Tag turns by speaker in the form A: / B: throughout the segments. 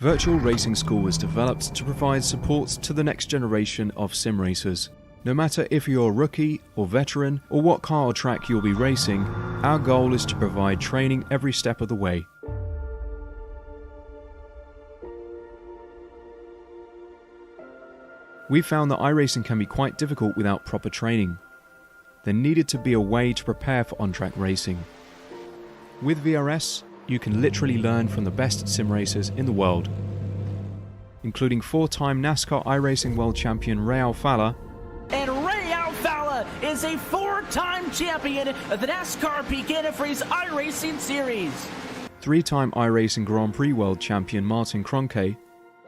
A: Virtual Racing School was developed to provide support to the next generation of sim racers. No matter if you're a rookie or veteran or what car or track you'll be racing, our goal is to provide training every step of the way. We found that iRacing can be quite difficult without proper training. There needed to be a way to prepare for on-track racing. With VRS, you can literally learn from the best sim racers in the world, including four-time NASCAR iRacing World Champion Ray Alfala.
B: And Ray Alfala is a four-time champion of the NASCAR Peak Antifreeze iRacing Series.
A: Three-time iRacing Grand Prix World Champion Martin Kroenke.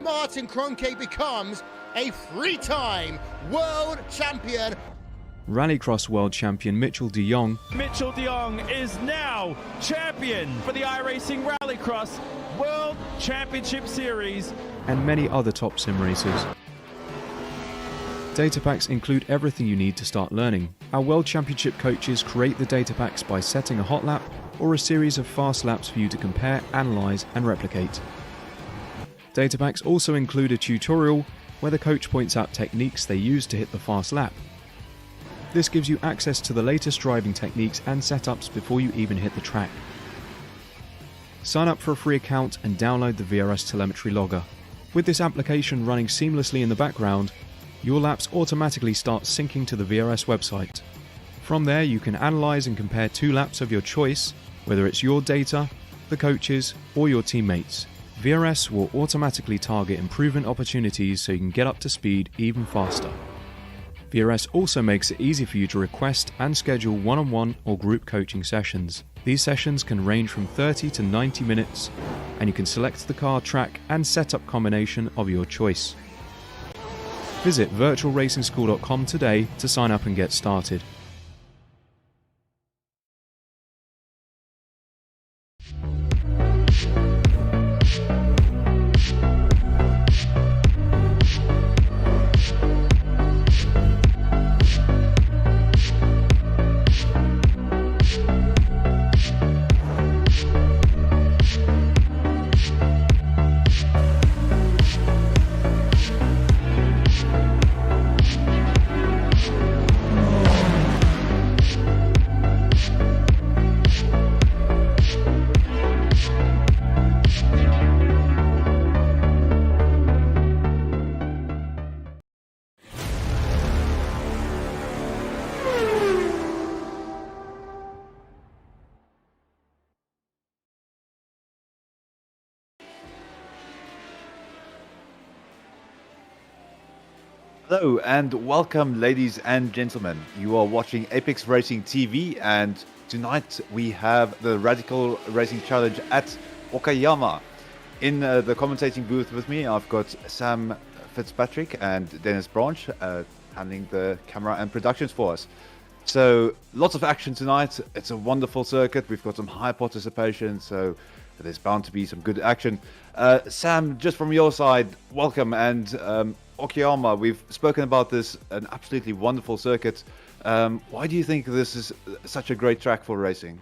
C: Martin Kroenke becomes a three-time world champion.
A: Rallycross World Champion Mitchell de Jong.
D: Mitchell de Jong is now champion for the iRacing Rallycross World Championship Series.
A: And many other top sim racers. Data packs include everything you need to start learning. Our World Championship coaches create the data packs by setting a hot lap or a series of fast laps for you to compare, analyze, and replicate. Data packs also include a tutorial where the coach points out techniques they use to hit the fast lap. This gives you access to the latest driving techniques and setups before you even hit the track. Sign up for a free account and download the VRS telemetry logger. With this application running seamlessly in the background, your laps automatically start syncing to the VRS website. From there, you can analyze and compare two laps of your choice, whether it's your data, the coaches, or your teammates. VRS will automatically target improvement opportunities so you can get up to speed even faster. VRS also makes it easy for you to request and schedule one-on-one or group coaching sessions. These sessions can range from 30 to 90 minutes, and you can select the car, track, and setup combination of your choice. Visit virtualracingschool.com today to sign up and get started.
E: Hello and welcome, ladies and gentlemen. You are watching Apex Racing TV, and tonight we have the Radical Racing Challenge at Okayama. In the commentating booth with me, I've got Sam Fitzpatrick and Dennis Branch handling the camera and productions for us. So lots of action tonight. It's a wonderful circuit. We've got some high participation, so there's bound to be some good action. Sam, just from your side, welcome. And Okayama, we've spoken about this, an absolutely wonderful circuit. Why do you think this is such a great track for racing?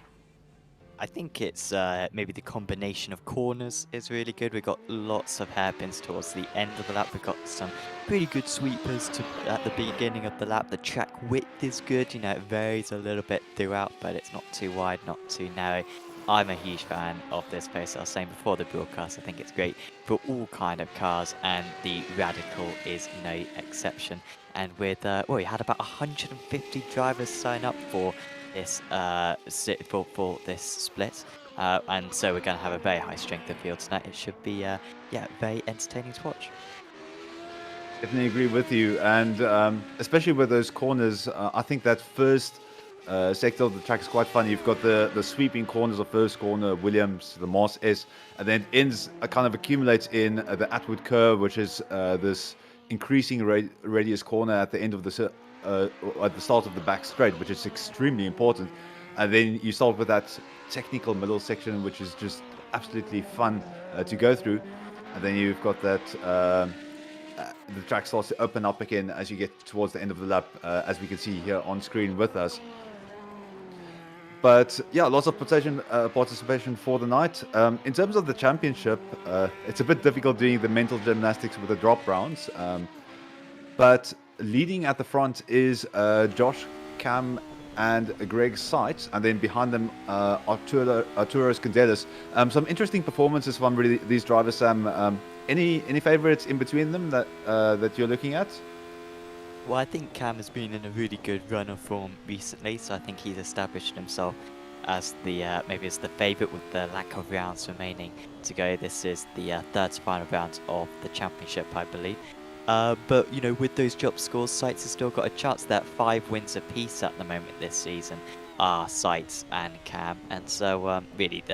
F: I think it's maybe the combination of corners is really good. We've got lots of hairpins towards the end of the lap. We've got some pretty good sweepers at the beginning of the lap. The track width is good. You know, it varies a little bit throughout, but it's not too wide, not too narrow. I'm a huge fan of this place. I was saying before the broadcast, I think it's great for all kind of cars, and the Radical is no exception. And with we had about 150 drivers sign up for this for this split, and so we're going to have a very high strength of field tonight. It should be very entertaining to watch.
E: Definitely agree with you, and especially with those corners, I think that first sector of the track is quite fun. You've got the sweeping corners of first corner, Williams, the Moss S, and then ends kind of accumulates in the Atwood curve, which is this increasing radius corner at the end of the at the start of the back straight, which is extremely important. And then you start with that technical middle section, which is just absolutely fun to go through. And then you've got that the track starts to open up again as you get towards the end of the lap, as we can see here on screen with us. But yeah, lots of participation for the night. In terms of the championship, it's a bit difficult doing the mental gymnastics with the drop rounds. But leading at the front is Josh, Cam, and Greg Sites, and then behind them Arturos Candelas. Some interesting performances from really these drivers, Sam. Any favorites in between them that you're looking at?
F: Well, I think Cam has been in a really good run of form recently, so I think he's established himself as the maybe as the favourite with the lack of rounds remaining to go. This is the third final round of the championship, I believe. But you know, with those drop scores, Sites has still got a chance. That 5 wins apiece at the moment this season are Sites and Cam, and so really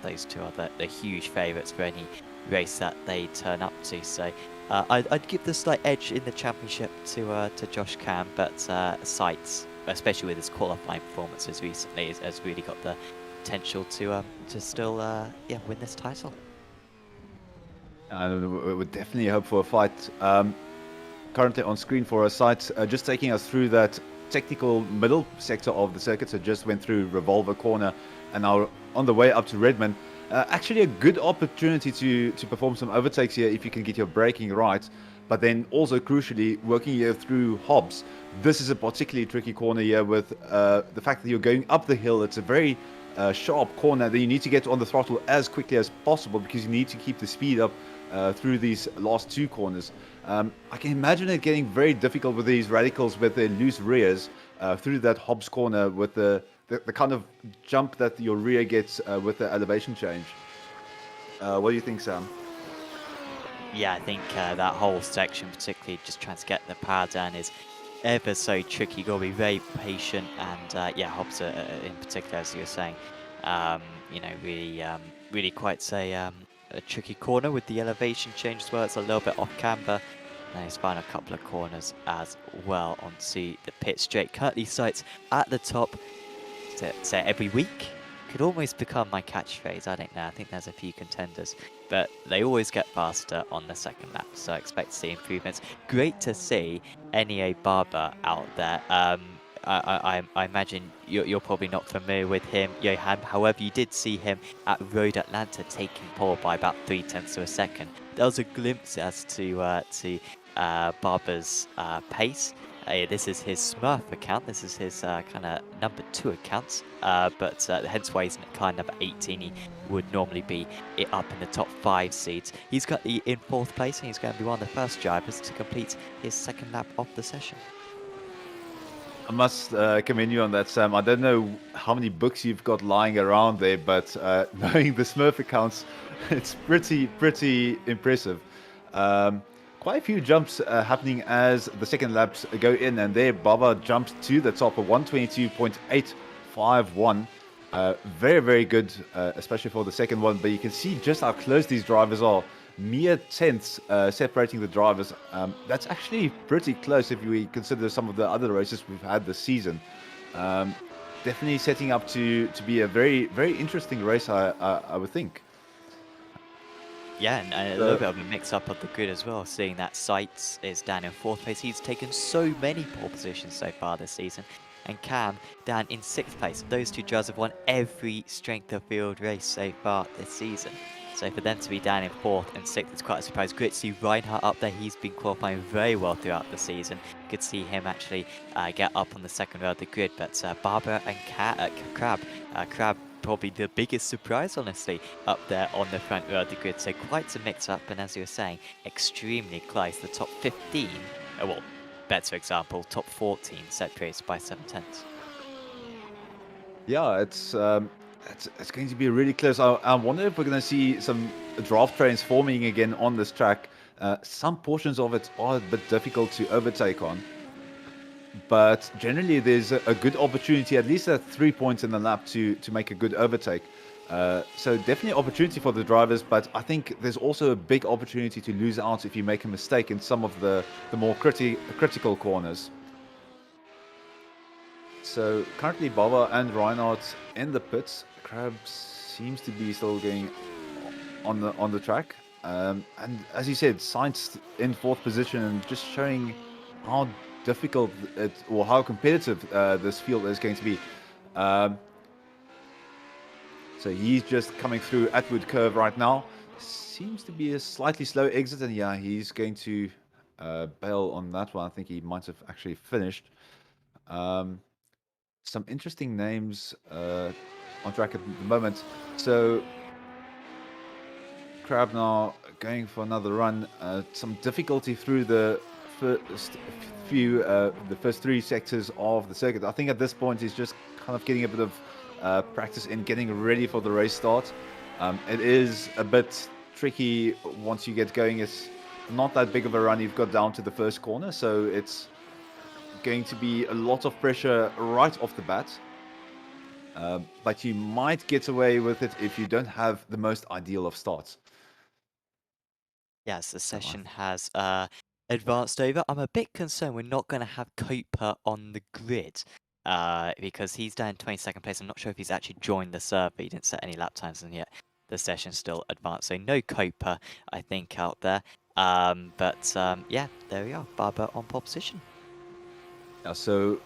F: those two are the huge favourites for any race that they turn up to. So I'd give the slight edge in the championship to Josh Cam, but Sites, especially with his qualifying performances recently, has really got the potential to still win this title.
E: We would definitely hope for a fight. Currently on screen for our site, just taking us through that technical middle sector of the circuit. So just went through Revolver Corner and now on the way up to Redmond. Actually a good opportunity to perform some overtakes here if you can get your braking right. But then also crucially working here through Hobbs. This is a particularly tricky corner here with the fact that you're going up the hill. It's a very sharp corner that you need to get on the throttle as quickly as possible because you need to keep the speed up through these last 2 corners. I can imagine it getting very difficult with these radicals with their loose rears through that Hobbs corner with the kind of jump that your rear gets with the elevation change. What do you think, Sam?
F: Yeah, I think that whole section, particularly just trying to get the power down, is ever so tricky. You've got to be very patient, and yeah, Hobbs in particular, as you were saying, you know, really quite a tricky corner with the elevation change as well. It's a little bit off camber. And he's found a couple of corners as well onto the pit straight. Currently Sites at the top. So every week could almost become my catchphrase. I don't know. I think there's a few contenders, but they always get faster on the second lap. So I expect to see improvements. Great to see NEA Barber out there. I imagine you're probably not familiar with him, Johan. However, you did see him at Road Atlanta taking pole by about 0.3 of a second. There was a glimpse as to Barber's pace. This is his Smurf account. This is his kind of number 2 account. But hence why he's in car number 18. He would normally be up in the top 5 seeds. He's got in 4th place, and he's going to be one of the first drivers to complete his second lap of the session.
E: I must commend you on that, Sam. I don't know how many books you've got lying around there, but knowing the Smurf accounts, it's pretty impressive. Quite a few jumps happening as the second laps go in, and there Baba jumps to the top of 122.851. Very good, especially for the second one, but you can see just how close these drivers are. Mere tenths separating the drivers. That's actually pretty close if we consider some of the other races we've had this season. Definitely setting up to be a very interesting race, I would think.
F: Yeah, and a little bit of a mix-up of the grid as well, seeing that Sites is down in 4th place. He's taken so many pole positions so far this season. And Cam down in 6th place. Those two drivers have won every strength of field race so far this season. So for them to be down in 4th and 6th, it's quite a surprise. Great to see Reinhardt up there. He's been qualifying very well throughout the season. Good to see him actually get up on the second row of the grid. But Barber and Crab probably the biggest surprise, honestly, up there on the front row of the grid. So quite a mix-up, and as you were saying, extremely close. The top 15, well, better example, top 14 separated by 7/10.
E: Yeah, it's going to be really close. I wonder if we're going to see some draft trains forming again on this track. Some portions of it are a bit difficult to overtake on. But generally, there's a good opportunity, at least at 3 points in the lap, to make a good overtake. So definitely opportunity for the drivers, but I think there's also a big opportunity to lose out if you make a mistake in some of the more critical corners. So currently, Baba and Reinhardt in the pits. Crab seems to be still going on the track. And as you said, Sainz in 4th position, and just showing how difficult or how competitive this field is going to be. So he's just coming through Atwood Curve right now. Seems to be a slightly slow exit, and yeah, he's going to bail on that one. I think he might have actually finished. Some interesting names on track at the moment. So Crab now going for another run. Some difficulty through the first three sectors of the circuit. I think at this point he's just kind of getting a bit of practice in getting ready for the race start. It is a bit tricky once you get going. It's not that big of a run you've got down to the first corner, so it's going to be a lot of pressure right off the bat. But you might get away with it if you don't have the most ideal of starts.
F: Yes, the session has advanced over. I'm a bit concerned we're not going to have Cooper on the grid because he's down in 22nd place. I'm not sure if he's actually joined the server. He didn't set any lap times, and yet the session's still advanced. So no Cooper, I think, out there. Yeah, there we are. Barber on pole position.
E: Yeah, so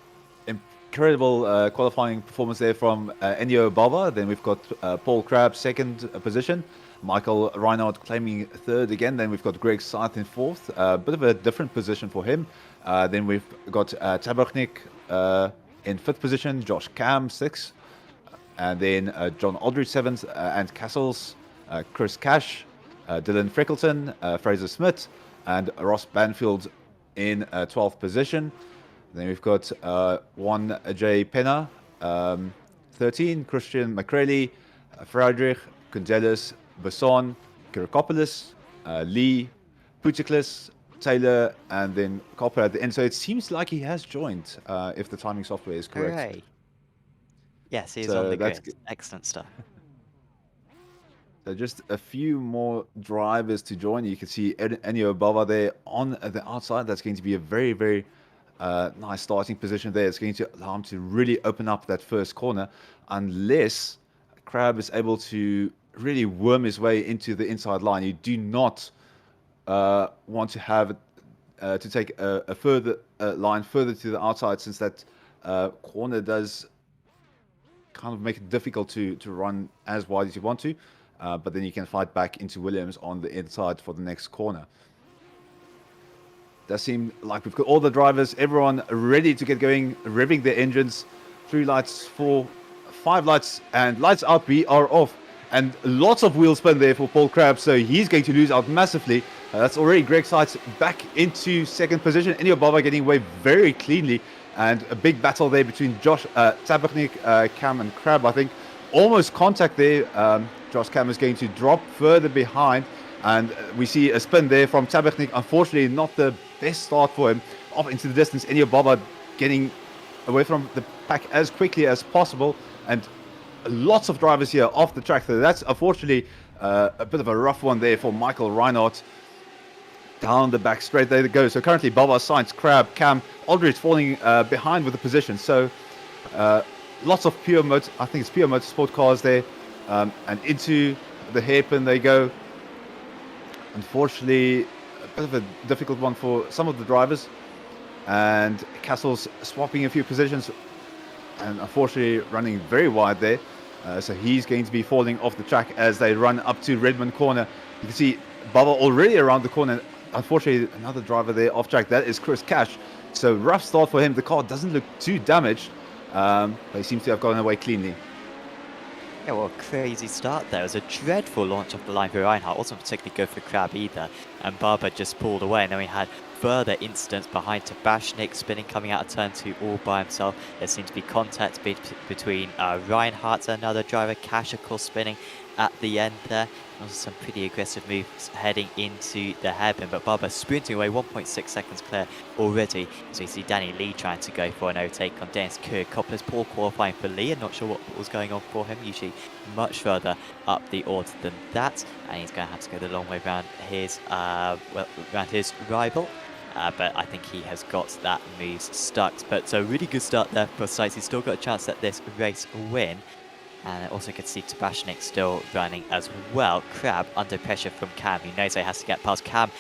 E: incredible qualifying performance there from Ennio Bava. Then we've got Paul Crabb second position. Michael Reinhardt claiming third again. Then we've got Greg Scythe in fourth. A bit of a different position for him. Then we've got Tabernik in fifth position. Josh Cam sixth. And then John Aldridge seventh. And Castles, Chris Cash, Dylan Freckleton, Fraser Smith, and Ross Banfield in 12th position. Then we've got Juan J. Pena, 13, Christian McCraley, Friedrich, Kundelis, Basson, Kirikopoulos, Lee, Putiklis, Taylor, and then Copper at the end. So it seems like he has joined, if the timing software is correct.
F: Hooray. Yes, he's
E: So
F: on the
E: that's
F: grid. Excellent stuff.
E: So just a few more drivers to join. You can see Ennio Bava there on the outside. That's going to be a very, very nice starting position there. It's going to allow him to really open up that first corner, unless Crab is able to really worm his way into the inside line. You do not want to have to take a further line further to the outside, since that corner does kind of make it difficult to run as wide as you want to. But then you can fight back into Williams on the inside for the next corner. Does seem like we've got all the drivers, everyone ready to get going, revving their engines. 3 lights, 4, 5 lights, and lights out, we are off. And lots of wheel spin there for Paul Crabb, so he's going to lose out massively. That's already Greg Seitz back into second position. Ennio Bava getting away very cleanly, and a big battle there between Josh Tabernik, Cam, and Crabb. I think almost contact there. Josh Cam is going to drop further behind, and we see a spin there from Tabernik. Unfortunately, not the best start for him. Off into the distance, Ennio Bava getting away from the pack as quickly as possible, and lots of drivers here off the track. So that's unfortunately a bit of a rough one there for Michael Reinhardt. Down the back straight, there they go. So currently Bava, Sainz, Crab, Cam, Aldridge falling behind with the position. So lots of pure motor, I think it's pure motorsport cars there, and into the hairpin they go. Unfortunately, a bit of a difficult one for some of the drivers, and Castle's swapping a few positions, and unfortunately running very wide there. So he's going to be falling off the track as they run up to Redmond Corner. You can see Baba already around the corner. Unfortunately, another driver there off track. That is Chris Cash. So rough start for him. The car doesn't look too damaged, but he seems to have gotten away cleanly.
F: Yeah, well, crazy start there. It was a dreadful launch off the line for Reinhardt. Wasn't particularly good for Crab either. And Barber just pulled away. And then we had further incidents behind Tabashnik spinning, coming out of turn 2 all by himself. There seemed to be contact between Reinhardt and another driver. Cash, of course, spinning at the end there. Also some pretty aggressive moves heading into the hairpin, but Barber sprinting away 1.6 seconds clear already. So you see Danny Lee trying to go for an overtake on Dennis Kirikopoulos. Poor qualifying for Lee, and not sure what was going on for him. Usually much further up the order than that, and he's going to have to go the long way around his around his rival. But I think he has got that move stuck. But so really good start there for Seitz. He's still got a chance at this race win. And also could see Tabashnik still running as well. Crab under pressure from Cam, who knows he has to get past. Cam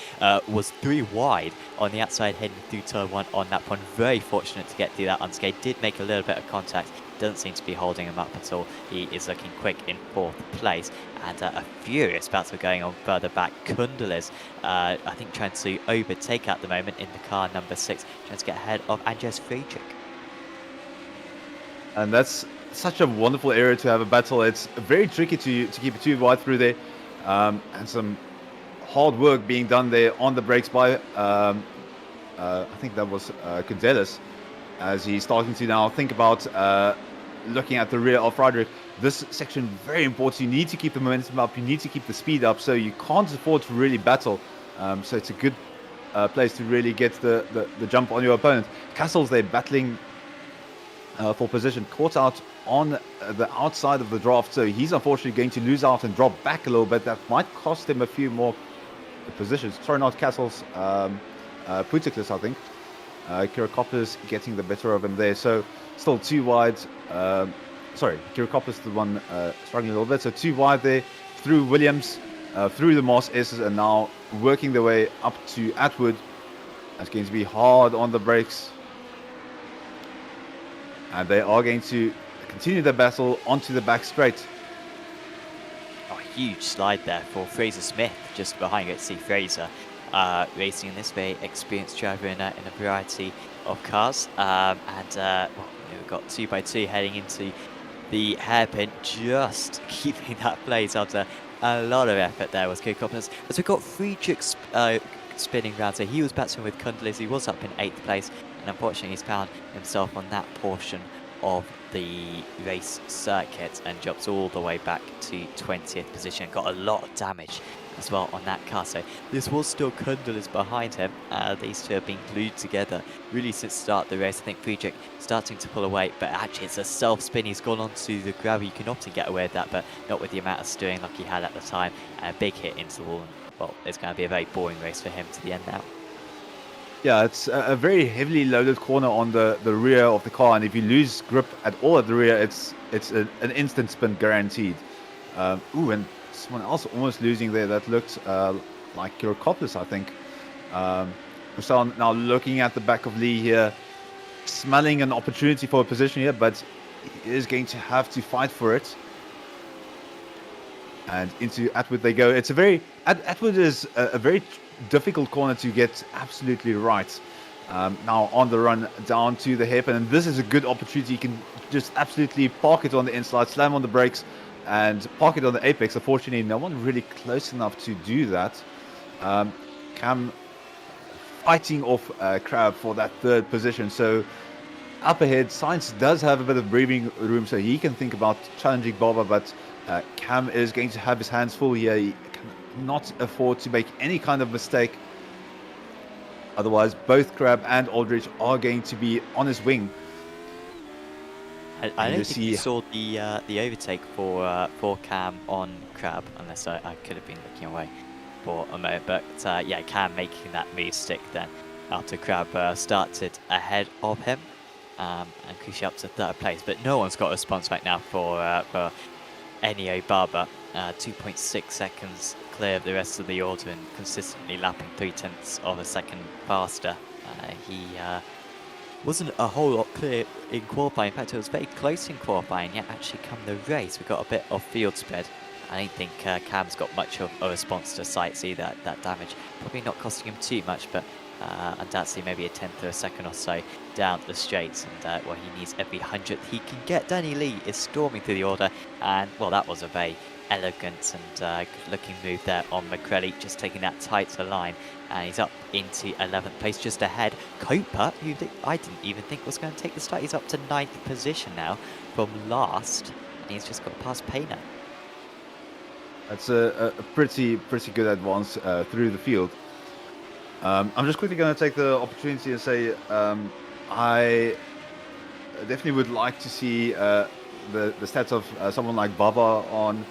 F: was 3 wide on the outside heading through turn 1 on that one. Very fortunate to get through that unscathed. Did make a little bit of contact doesn't seem to be holding him up at all. He is looking quick in 4th place, and a furious battle going on further back. Kundal is, I think, trying to overtake at the moment in the car number 6, trying to get ahead of Andres Friedrich.
E: And that's such a wonderful area to have a battle. It's very tricky to keep it too wide through there, and some hard work being done there on the brakes by I think that was Gonzalez, as he's starting to now think about looking at the rear of Friedrich. This section very important. You need to keep the momentum up, you need to keep the speed up, so you can't afford to really battle. So it's a good place to really get the jump on your opponent. Castle's there battling for position, caught out on the outside of the draft, so he's unfortunately going to lose out and drop back a little bit. That might cost him a few more positions. Sorry, not Castle's, Putiklis, I think. Kirikopoulos getting the better of him there, so still too wide. Sorry, Kirikopoulos the one struggling a little bit, so too wide there through Williams, through the Moss S's, and now working their way up to Atwood. That's going to be hard on the brakes. And they are going to continue the battle onto the back straight.
F: Oh, huge slide there for Fraser Smith, just behind it. See Fraser racing in this very experienced driver in a variety of cars. Well, we've got 2x2 heading into the hairpin, just keeping that place after a lot of effort there was Kirikopoulos. As we've got Friedrich spinning round, so he was battling with Kundlis. He was up in 8th place, and unfortunately he's found himself on that portion of the race circuit and drops all the way back to 20th position. Got a lot of damage as well on that car, so this was still Kundlis behind him. These two have been glued together really since the start of the race. I think Friedrich starting to pull away, but actually it's a self-spin. He's gone onto the gravel. You can often get away with that, but not with the amount of steering like he had at the time. A big hit into the wall, and well, it's going to be a very boring race for him to the end now.
E: Yeah, it's a very heavily loaded corner on the rear of the car, and if you lose grip at all at the rear, it's an instant spin guaranteed. Ooh, and someone else almost losing there. That looked like Kirikopoulos, I think. So now looking at the back of Lee here, smelling an opportunity for a position here, but he is going to have to fight for it. And into Atwood they go. It's a very Atwood is a very difficult corner to get absolutely right. Now on the run down to the hairpin, and this is a good opportunity. You can just absolutely park it on the inside, slam on the brakes, and park it on the apex. Unfortunately, no one really close enough to do that. Cam fighting off Crab for that 3rd position. So up ahead, Science does have a bit of breathing room, so he can think about challenging Barber, but Cam is going to have his hands full here. He cannot afford to make any kind of mistake. Otherwise, both Crab and Aldridge are going to be on his wing.
F: I don't think you saw the overtake for Cam on Crab, unless I could have been looking away for a moment. But yeah, Cam making that move stick then after Crab started ahead of him, and Kushi up to 3rd place. But no one's got a response right now for Enio Barber. 2.6 seconds clear of the rest of the order and consistently lapping 0.3 of a second faster. He wasn't a whole lot clear in qualifying. In fact, it was very close in qualifying, yet actually come the race, we got a bit of field spread. I don't think Cam's got much of a response to sights either. That damage probably not costing him too much, but undoubtedly maybe a 1/10 of a second or so down the straights, and well, he needs every 100th he can get. Danny Lee is storming through the order, and well, that was a very elegant and good-looking move there on McCrelly, just taking that tighter line, and he's up into 11th place, just ahead. Copa, who I didn't even think was going to take the start, he's up to 9th position now from last, and he's just got past Payne.
E: That's a pretty good advance through the field. I'm just quickly going to take the opportunity and say I definitely would like to see the stats of someone like Baba on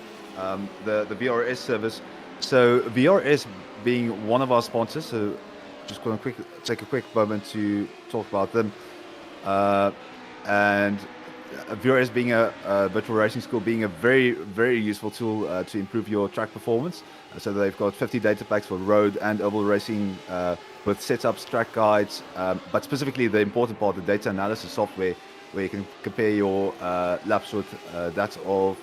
E: the VRS service. So VRS being one of our sponsors, so just going to take a quick moment to talk about them. And VRS being a virtual racing school, being a very useful tool to improve your track performance. So they've got 50 data packs for road and oval racing with setups, track guides, but specifically the important part, the data analysis software where you can compare your laps with that of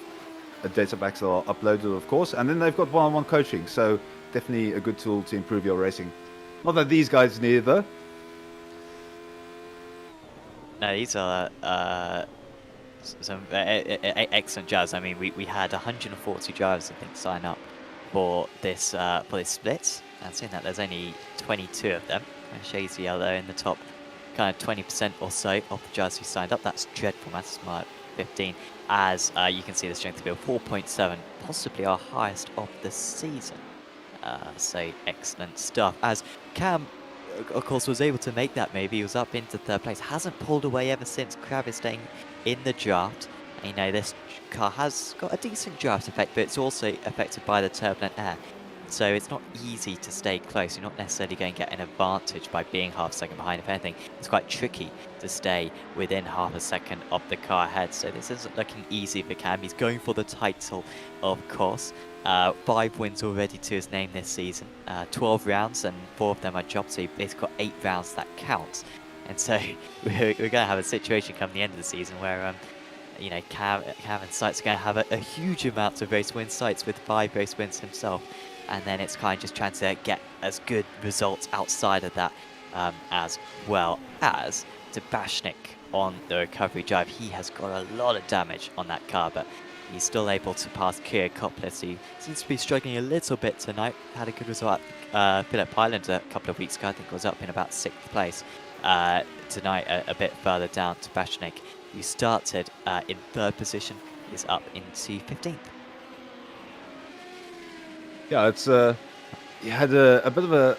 E: data packs that are uploaded, of course. And then they've got one-on-one coaching, so definitely a good tool to improve your racing. Not that these guys need, though.
F: No, these are some excellent drivers. I mean, we had 140 drivers, I think, sign up for this split. And seeing that there's only 22 of them, and shades of yellow in the top kind of 20% or so of the drivers who signed up. That's dreadful. That's smart. 15. As you can see, the strength of field 4.7, possibly our highest of the season. So excellent stuff. As Cam, of course, was able to make that move. He was up into third place. Hasn't pulled away ever since. Crab is staying in the draft. You know, this car has got a decent draft effect, but it's also affected by the turbulent air. So it's not easy to stay close. You're not necessarily going to get an advantage by being half a second behind. If anything, it's quite tricky to stay within half a second of the car ahead. So this isn't looking easy for Cam. He's going for the title, of course. 5 wins already to his name this season. 12 rounds, and 4 of them are jobs. So he's got 8 rounds that count. And so we're going to have a situation come the end of the season where you know, Cam and Sights are going to have a huge amount of race wins. Sights with 5 race wins himself. And then it's kind of just trying to get as good results outside of that, as well as Tabashnik on the recovery drive. He has got a lot of damage on that car, but he's still able to pass Kira Koplis, who seems to be struggling a little bit tonight. Had a good result at Phillip Island a couple of weeks ago. I think was up in about 6th place. Tonight, a bit further down, Tabashnik, who started in 3rd position, is up into 15th.
E: Yeah, it's he had a bit of a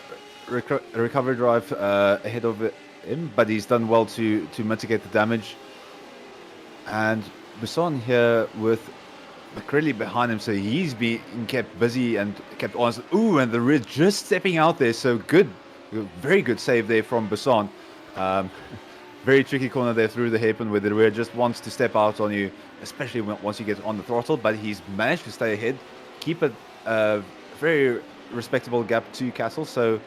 E: recovery drive ahead of him, but he's done well to mitigate the damage. And Buson here with McCready behind him, so he's being kept busy and kept honest. Ooh, and the rear just stepping out there, so good, very good save there from Buson. Very tricky corner there through the hairpin where the rear just wants to step out on you, especially once you get on the throttle, but he's managed to stay ahead, keep it very respectable gap to Castle, so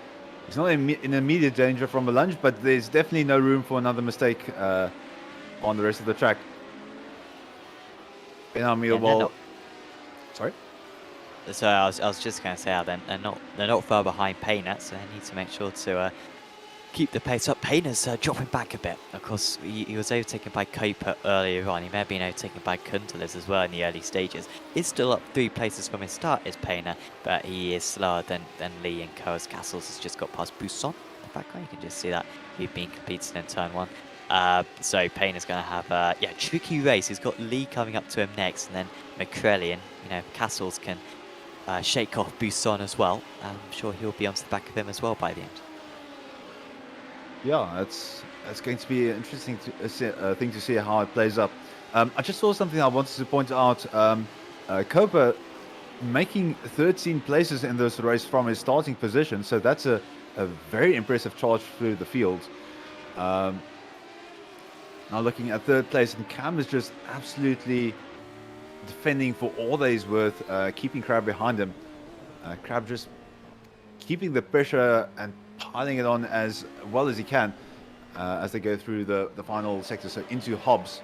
E: he's not in immediate danger from a lunge, but there's definitely no room for another mistake on the rest of the track. Sorry?
F: So I was just going to say, they're not far behind Payne, so they need to make sure to keep the pace up. Payne is dropping back a bit. Of course, he was overtaken by Coper earlier on. He may have been overtaken by Kuntelis as well in the early stages. He's still up 3 places from his start, is Payne, but he is slower than Lee and Coas. Castles has just got past Buson in the background. You can just see that he's been competing in turn 1. So Payne is going to have a tricky race. He's got Lee coming up to him next, and then McCrelly, and you know, Castles can shake off Buson as well. I'm sure he'll be onto the back of him as well by the end.
E: Yeah, it's going to be an interesting thing to see how it plays up. I just saw something I wanted to point out. Copa making 13 places in this race from his starting position, so that's a very impressive charge through the field. Now looking at 3rd place, and Cam is just absolutely defending for all that he's worth, keeping Crab behind him. Crab just keeping the pressure and piling it on as well as he can as they go through the final sector, so into Hobbs.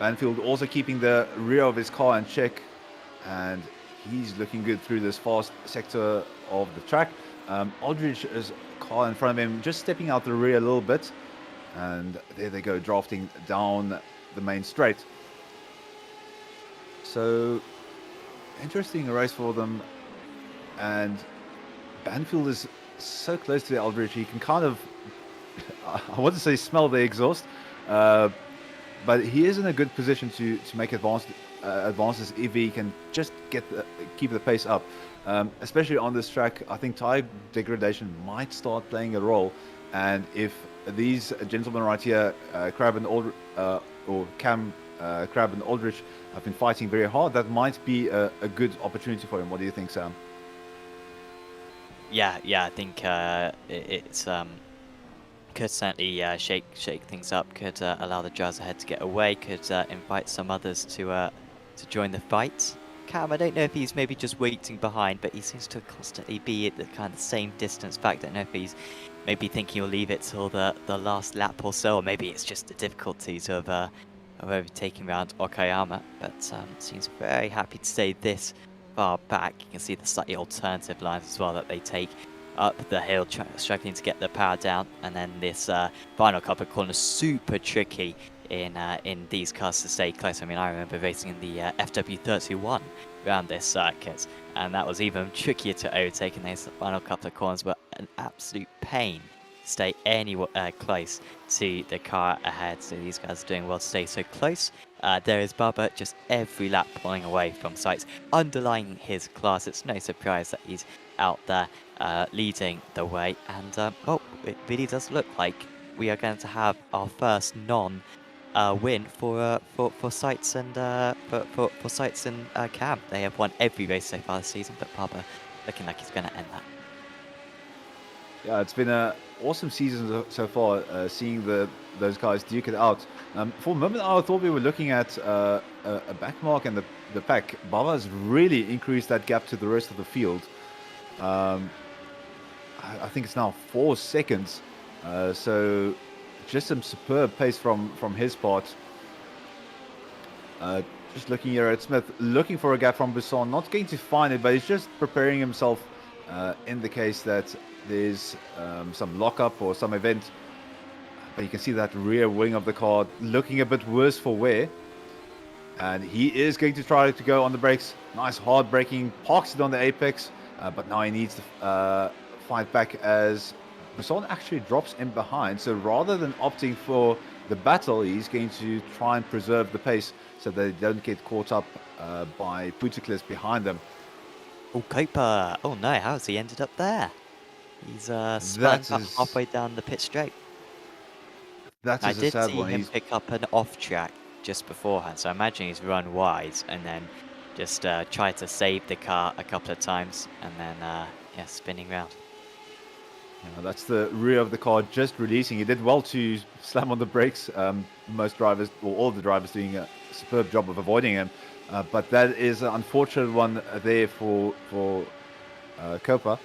E: Banfield also keeping the rear of his car in check, and he's looking good through this fast sector of the track. Aldrich's car in front of him just stepping out the rear a little bit, and there they go, drafting down the main straight. So interesting race for them, and Banfield is so close to Aldrich, he can kind of, I want to say smell the exhaust, but he is in a good position to make advances if he can just keep the pace up. Especially on this track, I think tire degradation might start playing a role, and if these gentlemen right here, Crab and Crab and Aldrich, have been fighting very hard, that might be a good opportunity for him. What do you think, Sam?
F: Yeah, I think it's could certainly shake things up. Could allow the drivers ahead to get away. Could invite some others to join the fight. Cam, I don't know if he's maybe just waiting behind, but he seems to constantly be at the kind of same distance back. Don't know if he's maybe thinking he'll leave it till the last lap or so, or maybe it's just the difficulties of overtaking around Okayama, but seems very happy to stay this far back. You can see the slightly alternative lines as well that they take up the hill, struggling to get the power down, and then this final couple of corners super tricky in these cars to stay close. I mean, I remember racing in the FW31 around this circuit, and that was even trickier to overtake, and those final couple of corners were an absolute pain to stay anywhere close to the car ahead. So these guys are doing well to stay so close. There is Bubba just every lap pulling away from sights, underlying his class. It's no surprise that he's out there leading the way, and oh, it really does look like we are going to have our first win for Sights and for Sights and Cam. They have won every race so far this season, but Bubba looking like he's going to end that.
E: Yeah, it's been an awesome season so far, seeing those guys duke it out. For a moment, I thought we were looking at a back mark in the pack. Baba has really increased that gap to the rest of the field. I think it's now 4 seconds. So just some superb pace from his part. Just looking here at Smith, looking for a gap from Buisson, not going to find it, but he's just preparing himself in the case that there's some lockup or some event. But you can see that rear wing of the car looking a bit worse for wear. And he is going to try to go on the brakes. Nice hard braking, parks it on the apex. But now he needs to fight back as Buisson actually drops in behind. So rather than opting for the battle, he's going to try and preserve the pace so they don't get caught up by Puticlis behind them.
F: Oh, Cooper. Oh no, how has he ended up there? He's spun up halfway down the pit straight.
E: That
F: I
E: is a
F: did
E: sad
F: see
E: one.
F: him pick up an off track just beforehand, so I imagine he's run wide and then just tried to save the car a couple of times and then yeah, spinning round.
E: Yeah, that's the rear of the car just releasing. He did well to slam on the brakes. Most drivers, or all the drivers, doing a superb job of avoiding him. But that is an unfortunate one there for Copa.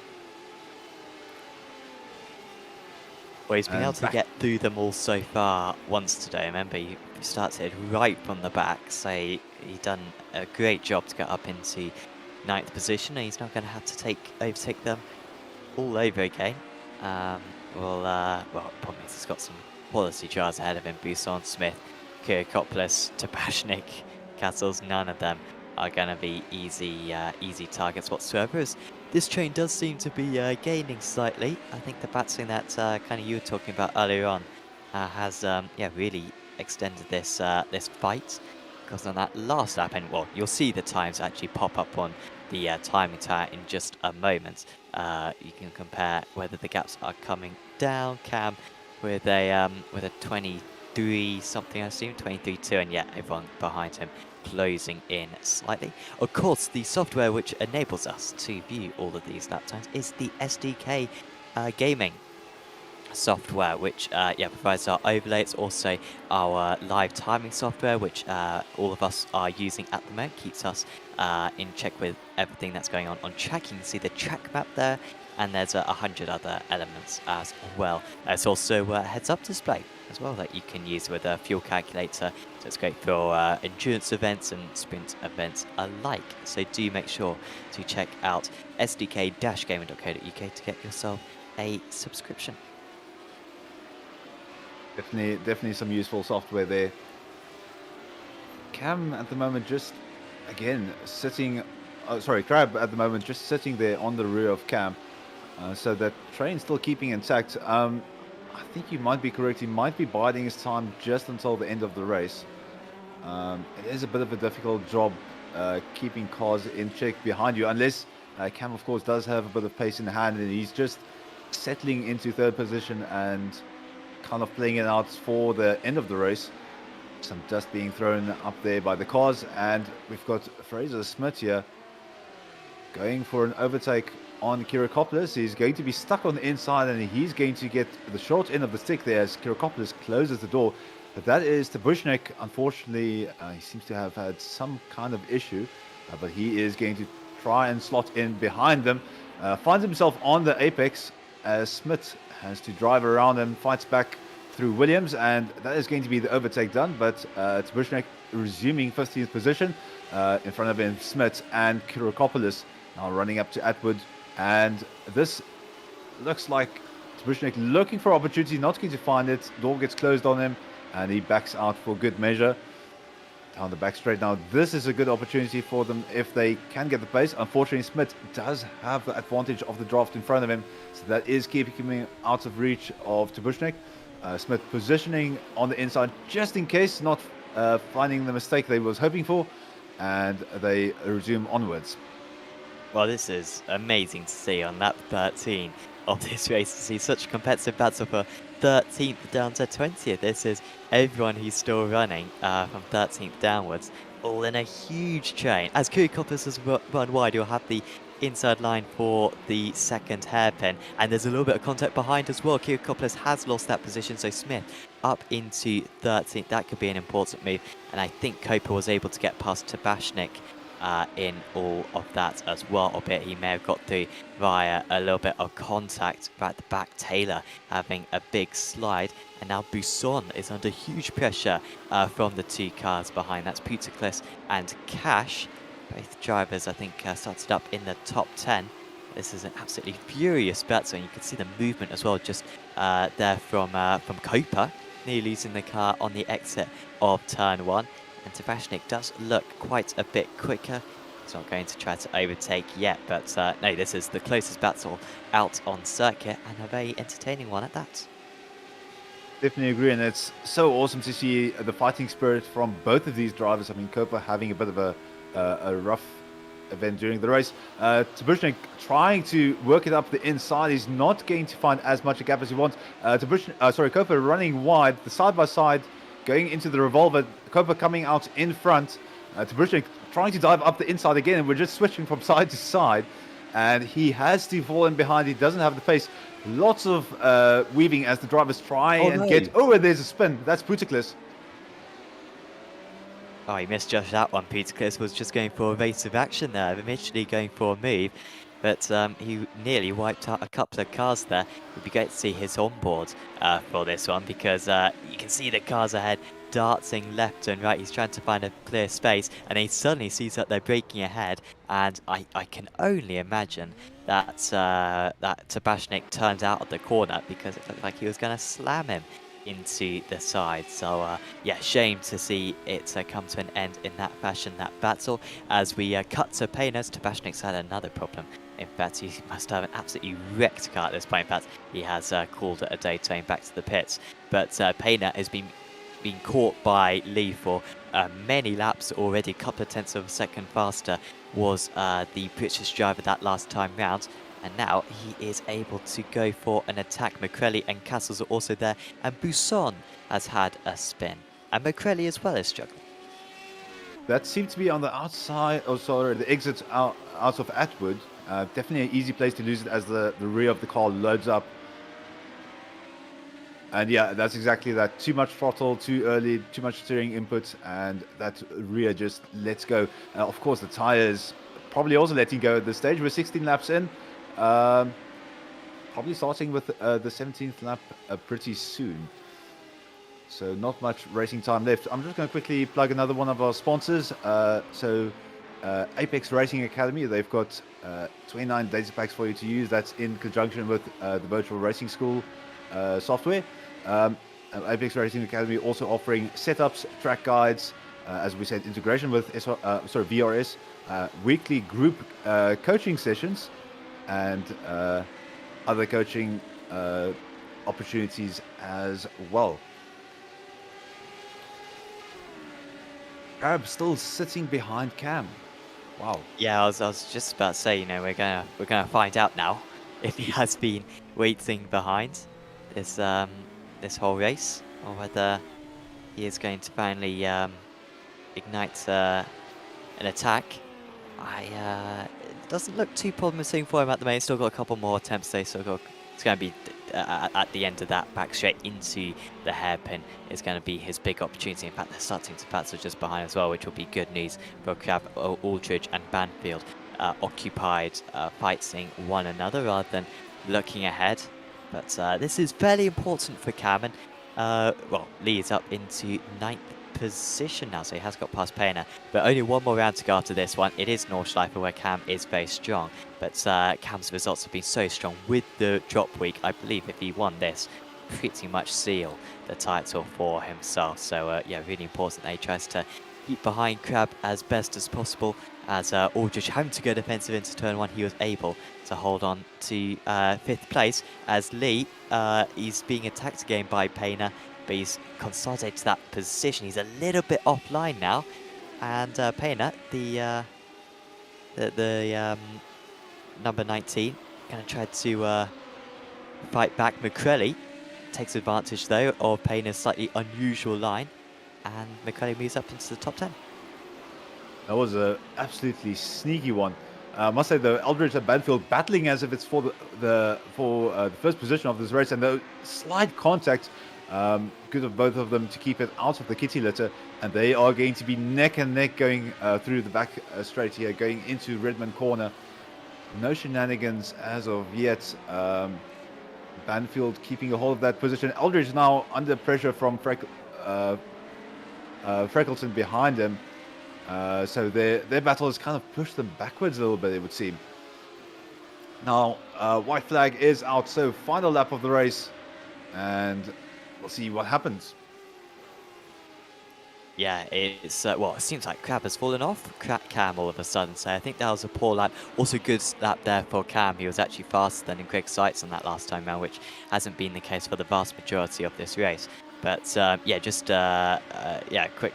F: Well, he's been
E: And
F: able to get through them all so far once today. Remember, he started right from the back, so he done a great job to get up into 9th position, and he's not going to have to overtake them all over again. Well, problem is he's got some quality cars ahead of him. Buisson, Smith, Kyriakopoulos, Tabashnik, Castles, none of them are going to be easy targets whatsoever. As this train does seem to be gaining slightly. I think the battling that kind of you were talking about earlier on has yeah, really extended this this fight. Because on that last lap, and well, you'll see the times actually pop up on the timing tower in just a moment. You can compare whether the gaps are coming down. Cam with a 23 something, I assume 23.2, and yeah, everyone behind him closing in slightly. Of course, the software which enables us to view all of these lap times is the SDK Gaming software, which yeah, provides our overlay. It's also our live timing software, which all of us are using at the moment. Keeps us in check with everything that's going on track. You can see the track map there, and there's 100 other elements as well. There's also a heads-up display as well that you can use with a fuel calculator. So it's great for endurance events and sprint events alike. So do make sure to check out sdk-gaming.co.uk to get yourself a subscription.
E: Definitely some useful software there. Cam at the moment just, again, sitting... Crab at the moment just sitting there on the rear of Cam. So that train's still keeping intact. I think you might be correct. He might be biding his time just until the end of the race. It is a bit of a difficult job keeping cars in check behind you, unless Cam, of course, does have a bit of pace in the hand, and he's just settling into 3rd position and kind of playing it out for the end of the race. Some dust being thrown up there by the cars, and we've got Fraser Smith here going for an overtake on Kyriakopoulos. He's going to be stuck on the inside, and he's going to get the short end of the stick there as Kyriakopoulos closes the door. But that is Tabashnik. Unfortunately, he seems to have had some kind of issue, but he is going to try and slot in behind them. Finds himself on the apex, as Smith has to drive around and fights back through Williams, and that is going to be the overtake done, but Tbushnek resuming 15th position in front of him, Smith and Kirokopoulos now running up to Atwood, and this looks like Tbushnek looking for opportunity, not going to find it. Door gets closed on him and he backs out for good measure. Down the back straight now, this is a good opportunity for them if they can get the pace. Unfortunately, Smith does have the advantage of the draft in front of him, so that is keeping him out of reach of Tbushnek. Smith positioning on the inside just in case, not finding the mistake they was hoping for, and they resume onwards.
F: Well, this is amazing to see on lap 13 of this race, to see such a competitive battle for 13th down to 20th. This is everyone who's still running from 13th downwards, all in a huge train. As Kirikopoulos has run wide, you'll have the inside line for the second hairpin, and there's a little bit of contact behind as well. Kirikopoulos has lost that position, so Smith up into 13th. That could be an important move, and I think Koper was able to get past Tabashnik in all of that as well, albeit he may have got through via a little bit of contact right at the back. Taylor having a big slide, and now Buisson is under huge pressure from the two cars behind. That's Putaklis and Cash. Both drivers, I think, started up in the top 10. This is an absolutely furious battle, and you can see the movement as well just there from Koper, nearly losing the car on the exit of turn 1. And Tabashnik does look quite a bit quicker. He's not going to try to overtake yet, but no, this is the closest battle out on circuit, and a very entertaining one at that.
E: Definitely agree, and it's so awesome to see the fighting spirit from both of these drivers. I mean, Koper having a bit of a rough event during the race. Tbushnik trying to work it up the inside. He's not going to find as much a gap as he wants. Koper running wide, the side-by-side going into the revolver. Koper coming out in front. Tbushnik trying to dive up the inside again, and we're just switching from side to side. And he has to fall in behind. He doesn't have the pace. Lots of weaving as the drivers try get... Oh, and there's a spin. That's Putaklis.
F: Oh, he misjudged that one. Putaklis was just going for evasive action there, initially going for a move, but he nearly wiped out a couple of cars there. It would be great to see his onboard for this one, because you can see the cars ahead darting left and right. He's trying to find a clear space, and he suddenly sees that they're breaking ahead, and I can only imagine that that Tabashnik turned out of the corner, because it looked like he was going to slam him into the side. So yeah, shame to see it come to an end in that fashion, that battle. As we cut to Paynes, Tabashnik's had another problem. In fact, he must have an absolutely wrecked car at this point. In fact, he has called it a day, turning back to the pits. But Payne has been caught by Lee for many laps already. A couple of tenths of a second faster was the British driver that last time round. And now he is able to go for an attack. McCrelly and Castles are also there. And Buisson has had a spin. And McCrelly as well is struggling.
E: That seemed to be on the outside, oh sorry, the exit out of Atwood. Definitely an easy place to lose it as the rear of the car loads up. And yeah, that's exactly that. Too much throttle, too early, too much steering input, and that rear just lets go. Of course, the tires probably also letting go at this stage. We're 16 laps in. Probably starting with the 17th lap pretty soon. So not much racing time left. I'm just going to quickly plug another one of our sponsors. Apex Racing Academy, they've got 29 data packs for you to use. That's in conjunction with the virtual racing school software. Apex Racing Academy also offering setups, track guides, as we said, integration with VRS, weekly group coaching sessions, and other coaching opportunities as well. Arab still sitting behind Cam. Wow.
F: Yeah, I was just about to say, you know, we're gonna find out now if he has been waiting behind this this whole race, or whether he is going to finally ignite an attack. It doesn't look too promising for him at the moment. He's still got a couple more attempts. It's going to be at the end of that, back straight into the hairpin is going to be his big opportunity. In fact, they're starting to battle just behind as well, which will be good news for Krav, Aldridge and Banfield, occupied fighting one another rather than looking ahead. But this is fairly important for Cam. And, well, Lee is up into 9th position now, so he has got past Payner. But only one more round to go after this one. It is Nordschleife where Cam is very strong. But Cam's results have been so strong with the drop week. I believe if he won this, pretty much seal the title for himself. So yeah, really important that he tries to keep behind Crab as best as possible. As Aldrich having to go defensive into turn 1, he was able to hold on to 5th place. As Lee, he's being attacked again by Payner, but he's consolidated that position. He's a little bit offline now, and Payner, the number 19, gonna try to fight back. McCrelly takes advantage though of Payner's slightly unusual line, and McCrelly moves up into the top 10.
E: That was a absolutely sneaky one. I must say, though, Aldridge and Banfield battling as if it's for the first position of this race, and the slight contact, good of both of them to keep it out of the kitty litter, and they are going to be neck and neck going through the back straight here, going into Redmond corner. No shenanigans as of yet. Banfield keeping a hold of that position. Aldridge now under pressure from Freckleton behind him. So their battle has kind of pushed them backwards a little bit, it would seem. Now, white flag is out, so final lap of the race, and we'll see what happens.
F: Yeah, it's, well, it seems like Crab has fallen off Cam all of a sudden, so I think that was a poor lap. Also good lap there for Cam. He was actually faster than Greg Seitz on that last time round, which hasn't been the case for the vast majority of this race. But, yeah, just, yeah, quick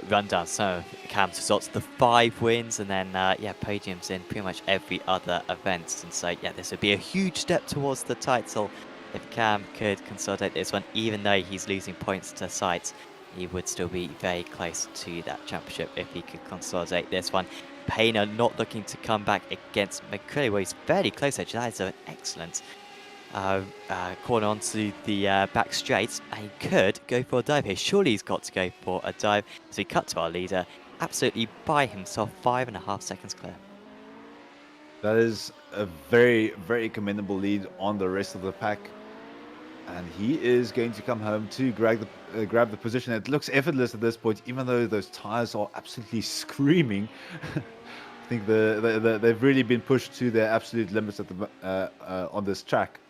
F: run down some of Cam's results. The 5 wins, and then, yeah, podiums in pretty much every other event. And so, yeah, this would be a huge step towards the title if Cam could consolidate this one, even though he's losing points to Seitz. He would still be very close to that championship if he could consolidate this one. Payner not looking to come back against McCrelly, where he's fairly close edge. That is an excellent corner onto the back straight, and he could go for a dive here. Surely he's got to go for a dive. So he cut to our leader, absolutely by himself, 5.5 seconds clear.
E: That is a very, very commendable lead on the rest of the pack. And he is going to come home to grab the position. It looks effortless at this point, even though those tires are absolutely screaming. I think they've really been pushed to their absolute limits at the on this track.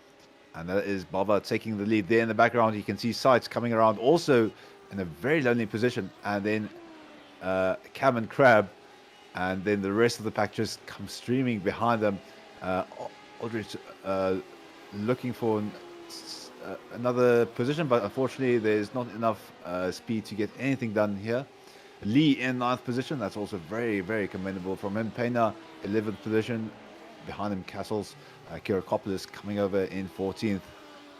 E: And that is Baba taking the lead there in the background. You can see Seitz coming around also in a very lonely position. And then Cam and Crab. And then the rest of the pack just come streaming behind them. Aldrich looking for another position, but unfortunately there's not enough speed to get anything done here. Lee in 9th position, that's also very, very commendable from him. Payner 11th position, behind him Castles. Kirakopoulos coming over in 14th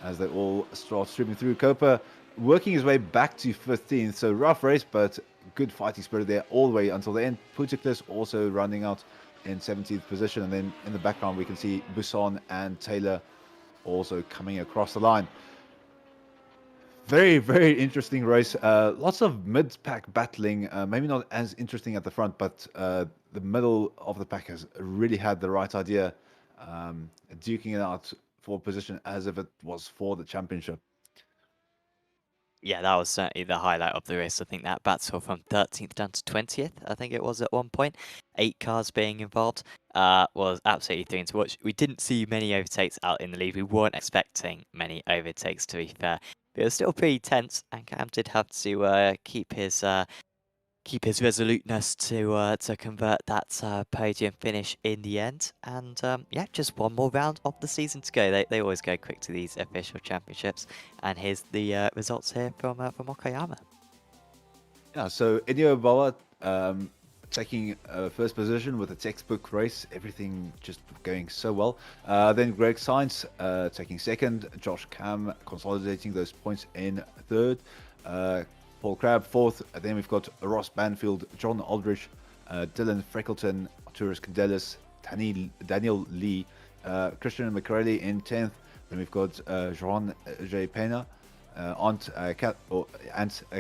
E: as they all start streaming through. Copa working his way back to 15th, so rough race, but good fighting spirit there all the way until the end. Putiklis also running out in 17th position, and then in the background we can see Buson and Taylor also coming across the line. Very, very interesting race. Lots of mid-pack battling. Maybe not as interesting at the front, but the middle of the pack has really had the right idea, duking it out for position as if it was for the championship.
F: Yeah, that was certainly the highlight of the race. I think that battle from 13th down to 20th, I think it was at one point, 8 cars being involved, was absolutely thrilling to watch. We didn't see many overtakes out in the lead. We weren't expecting many overtakes, to be fair. But it was still pretty tense, and Cam did have to keep his resoluteness to convert that podium finish in the end. And yeah, just one more round of the season to go. They always go quick to these official championships. And here's the results here from Okayama.
E: Yeah, so Inyo Bawa taking first position with a textbook race, everything just going so well. Then Greg Sainz taking second, Josh Cam consolidating those points in third, Paul Crabb fourth. Then we've got Ross Banfield, John Aldrich, Dylan Freckleton, Arturis Candelis, Daniel Lee, Christian McCrelly in 10th. Then we've got Joan J. Pena, Ant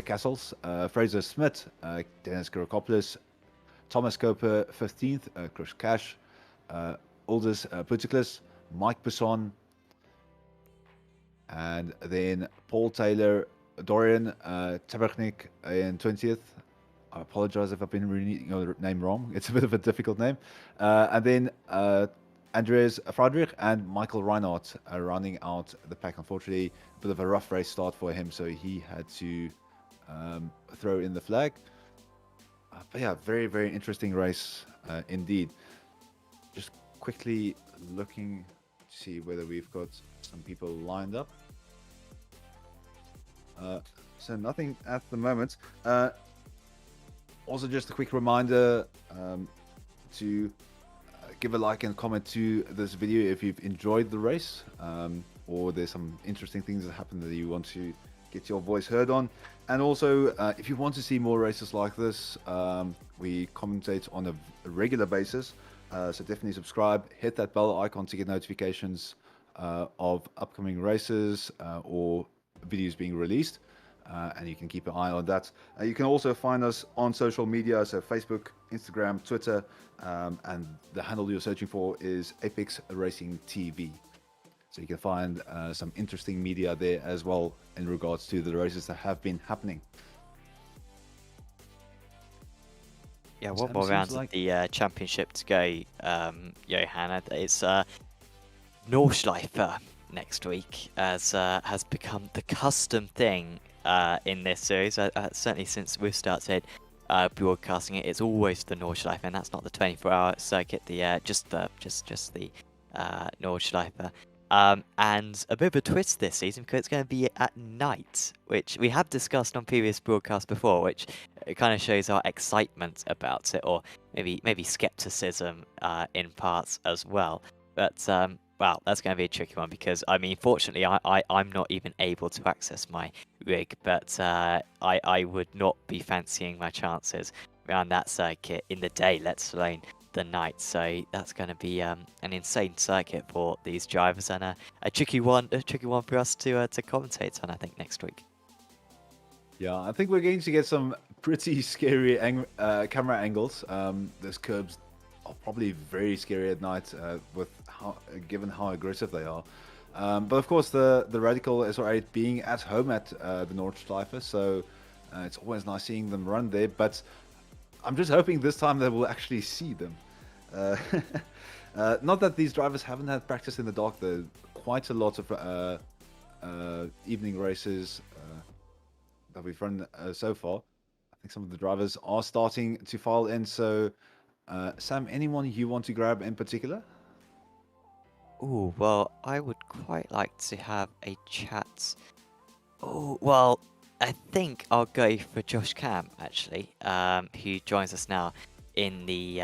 E: Castles, Fraser Smith, Dennis Kirakopoulos, Thomas Coper 15th, Chris Cash, Aldous Putiklis, Mike Pousson, and then Paul Taylor, Dorian Tabernik in 20th. I apologize if I've been reading your name wrong. It's a bit of a difficult name. And then Andreas Friedrich and Michael Reinhardt are running out the pack. Unfortunately, a bit of a rough race start for him, so he had to throw in the flag. But yeah, very, very interesting race indeed. Just quickly looking to see whether we've got some people lined up. So nothing at the moment. Also, just a quick reminder to give a like and comment to this video if you've enjoyed the race, or there's some interesting things that happen that you want to get your voice heard on. And also, if you want to see more races like this, we commentate on a regular basis. So definitely subscribe, hit that bell icon to get notifications of upcoming races or videos being released. And you can keep an eye on that. You can also find us on social media, so Facebook, Instagram, Twitter, and the handle you're searching for is Apex Racing TV. So you can find some interesting media there as well in regards to the races that have been happening.
F: Yeah, one more round of the championship to go, Johanna. It's Nordschleife next week, as has become the custom thing in this series. Certainly since we've started broadcasting it, it's always the Nordschleife, and that's not the 24-hour circuit. Just the Nordschleife. And a bit of a twist this season because it's going to be at night, which we have discussed on previous broadcasts before, which it kind of shows our excitement about it, or maybe skepticism in parts as well. But well, that's going to be a tricky one because, I mean, fortunately, I'm not even able to access my rig, but I would not be fancying my chances around that circuit in the day, let alone the night. So that's going to be an insane circuit for these drivers, and a tricky one for us to commentate on, I think, next week.
E: Yeah, I think we're going to get some pretty scary camera angles. Those curbs are probably very scary at night, given how aggressive they are. But of course, the Radical SR8 being at home at the Nordschleife, so it's always nice seeing them run there. But I'm just hoping this time they will actually see them. Not that these drivers haven't had practice in the dark. There quite a lot of evening races that we've run so far. I think some of the drivers are starting to file in. So, Sam, anyone you want to grab in particular?
F: Oh, well, I would quite like to have a chat. Oh, well, I think I'll go for Josh Cam, actually, who joins us now in the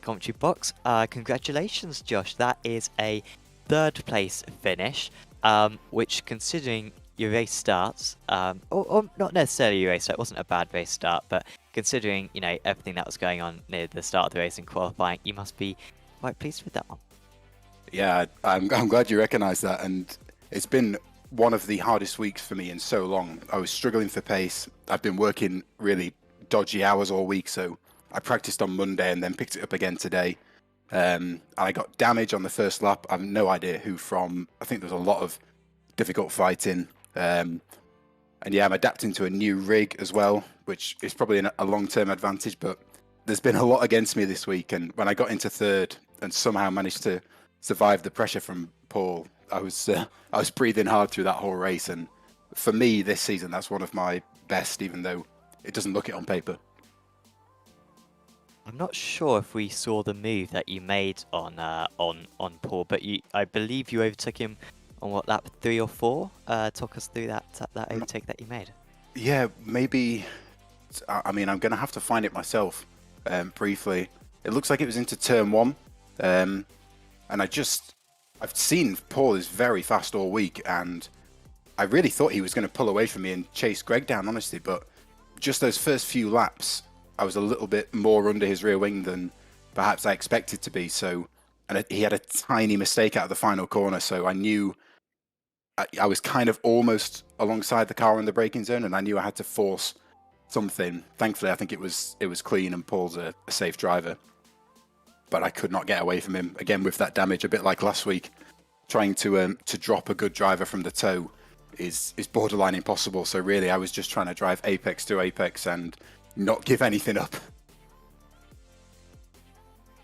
F: commentary box. Congratulations, Josh. That is a third place finish, which, considering your race starts, or not necessarily your race start, it wasn't a bad race start, but considering, you know, everything that was going on near the start of the race and qualifying, you must be quite pleased with that one.
G: Yeah, I'm glad you recognise that, and it's been one of the hardest weeks for me in so long. I was struggling for pace. I've been working really dodgy hours all week, so I practiced on Monday and then picked it up again today. And I got damage on the first lap. I have no idea who from. I think there's a lot of difficult fighting. And yeah, I'm adapting to a new rig as well, which is probably a long-term advantage, but there's been a lot against me this week. And when I got into third and somehow managed to survive the pressure from Paul, I was breathing hard through that whole race. And for me this season, that's one of my best, even though it doesn't look it on paper.
F: I'm not sure if we saw the move that you made on Paul, but I believe you overtook him on what, lap 3 or 4? Talk us through that overtake that you made. Yeah,
G: maybe. I mean, I'm going to have to find it myself briefly. It looks like it was into turn 1, and I've seen Paul is very fast all week, and I really thought he was going to pull away from me and chase Greg down, honestly. But just those first few laps, I was a little bit more under his rear wing than perhaps I expected to be. So, and he had a tiny mistake out of the final corner, so I knew I was kind of almost alongside the car in the braking zone, and I knew I had to force something. Thankfully, I think it was clean, and Paul's a safe driver. but I could not get away from him. Again, with that damage, a bit like last week, trying to drop a good driver from the toe is borderline impossible. So really, I was just trying to drive apex to apex and not give anything up.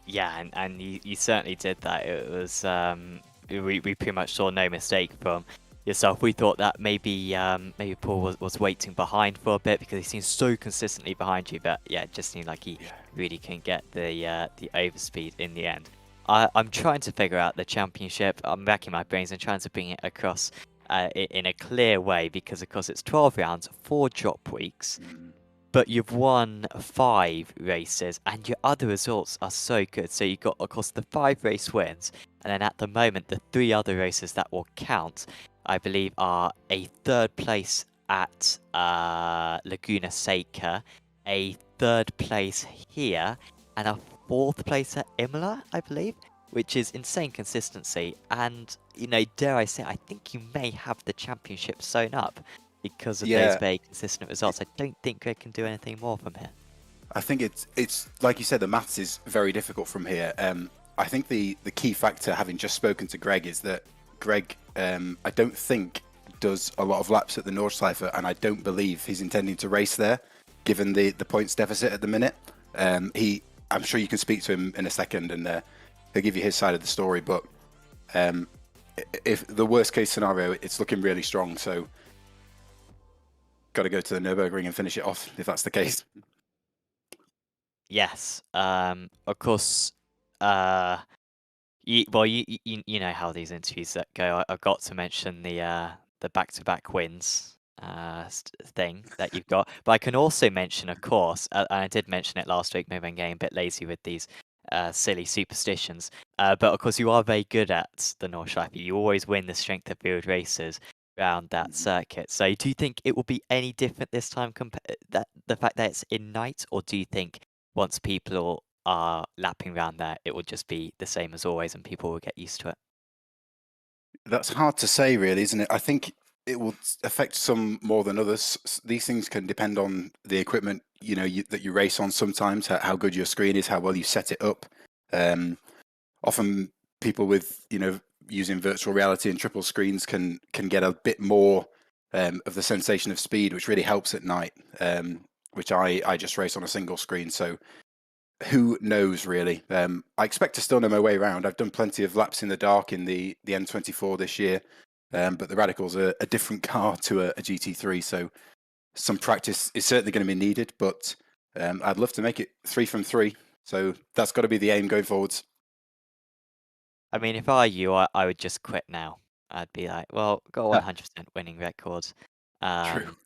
F: Yeah, and you certainly did that. It was we pretty much saw no mistake from yourself. We thought that maybe Paul was waiting behind for a bit because he seemed so consistently behind you, but yeah, it just seemed like he really couldn't get the overspeed in the end. I'm trying to figure out the championship. I'm racking my brains and trying to bring it across in a clear way because of course it's 12 rounds, 4 drop weeks. But you've won 5 races, and your other results are so good. So you've got, of course, the 5 race wins, and then at the moment, the 3 other races that will count, I believe, are a 3rd place at Laguna Seca, a 3rd place here, and a 4th place at Imola, I believe, which is insane consistency. And, you know, dare I say, I think you may have the championship sewn up. Because of those very consistent results. I don't think Greg can do anything more from here.
G: I think it's like you said, the maths is very difficult from here. I think the key factor, having just spoken to Greg, is that Greg, I don't think, does a lot of laps at the Nordschleife, and I don't believe he's intending to race there, given the points deficit at the minute. I'm sure you can speak to him in a second, and he'll give you his side of the story. But if the worst case scenario, it's looking really strong. So. Got to go to the Nürburgring and finish it off if that's the case.
F: Yes. Of course. You know how these interviews that go. I've got to mention the back-to-back wins thing that you've got, but I can also mention, of course, and I did mention it last week. Maybe I'm getting a bit lazy with these silly superstitions. But of course, you are very good at the Nordschleife. You always win the strength of field races around that circuit. So do you think it will be any different this time that the fact that it's in night, or do you think once people are lapping around there it will just be the same as always and people will get used to it?
G: That's hard to say, really, isn't it? I think it will affect some more than others. These things can depend on the equipment that you race on sometimes, how good your screen is, how well you set it up. Often people with using virtual reality and triple screens can get a bit more of the sensation of speed, which really helps at night, which I just race on a single screen. So who knows, really? I expect to still know my way around. I've done plenty of laps in the dark in the N24 this year, but the Radical's a different car to a GT3, so some practice is certainly going to be needed, but I'd love to make it 3 from 3, so that's got to be the aim going forwards.
F: I mean, if I were you, I would just quit now. I'd be like, well, got 100% winning record.
G: True.